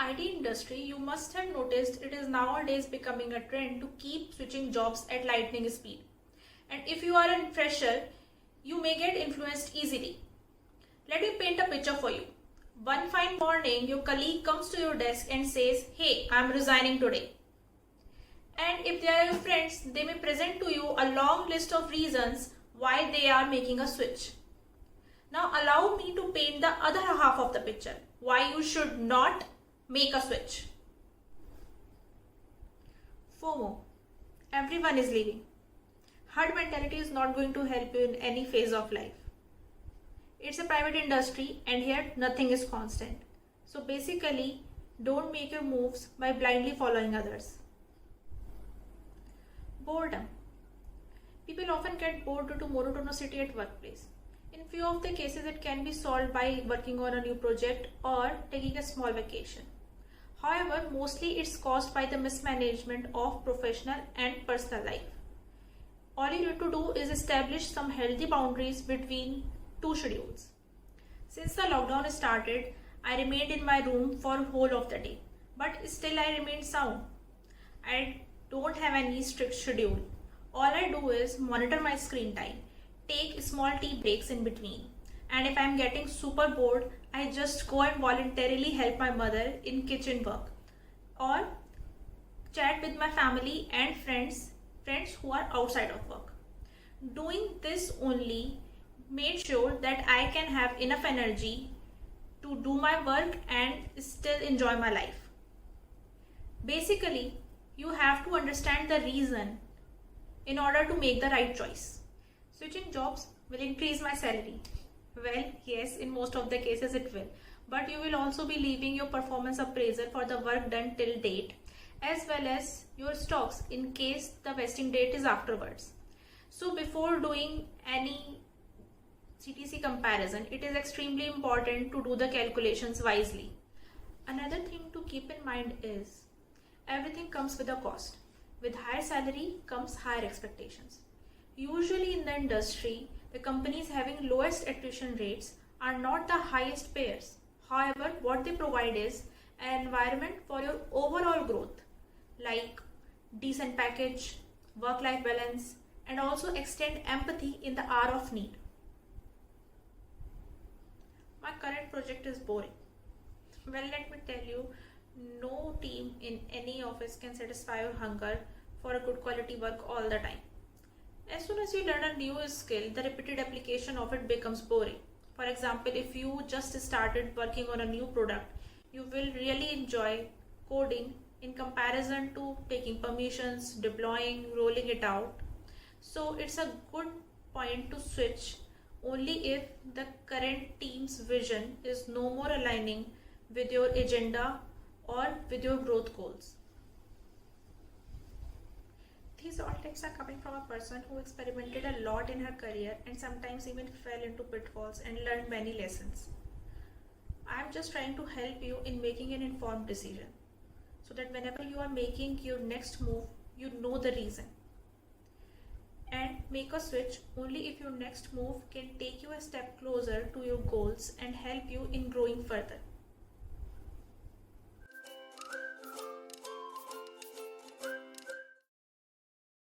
IT industry, you must have noticed it is nowadays becoming a trend to keep switching jobs at lightning speed. And if you are a fresher, you may get influenced easily. Let me paint a picture for you. One fine morning, your colleague comes to your desk and says, "Hey, I'm resigning today." And if they are your friends, they may present to you a long list of reasons why they are making a switch. Now allow me to paint the other half of the picture, why you should not make a switch. FOMO. Everyone is leaving. Herd mentality is not going to help you in any phase of life. It's a private industry and here nothing is constant. So basically, don't make your moves by blindly following others. Boredom. People often get bored due to monotonicity at workplace. In few of the cases, it can be solved by working on a new project or taking a small vacation. However, mostly it's caused by the mismanagement of professional and personal life. All you need to do is establish some healthy boundaries between two schedules. Since the lockdown started, I remained in my room for whole of the day, but still I remained sound. I don't have any strict schedule. All I do is monitor my screen time, take small tea breaks in between, and if I'm getting super bored, I just go and voluntarily help my mother in kitchen work or chat with my family and friends who are outside of work. Doing this only made sure that I can have enough energy to do my work and still enjoy my life. Basically, you have to understand the reason in order to make the right choice. Switching jobs will increase my salary. Well, yes, in most of the cases it will. But you will also be leaving your performance appraisal for the work done till date, as well as your stocks in case the vesting date is afterwards. So before doing any CTC comparison, it is extremely important to do the calculations wisely. Another thing to keep in mind is everything comes with a cost. With higher salary comes higher expectations. Usually in the industry, the companies having lowest attrition rates are not the highest payers. However, what they provide is an environment for your overall growth, like decent package, work-life balance, and also extend empathy in the hour of need. My current project is boring. Well, let me tell you, no team in any office can satisfy your hunger for a good quality work all the time. As soon as you learn a new skill, the repeated application of it becomes boring. For example, if you just started working on a new product, you will really enjoy coding in comparison to taking permissions, deploying, rolling it out. So it's a good point to switch only if the current team's vision is no more aligning with your agenda or with your growth goals. These all tips are coming from a person who experimented a lot in her career and sometimes even fell into pitfalls and learned many lessons. I am just trying to help you in making an informed decision so that whenever you are making your next move, you know the reason. And make a switch only if your next move can take you a step closer to your goals and help you in growing further.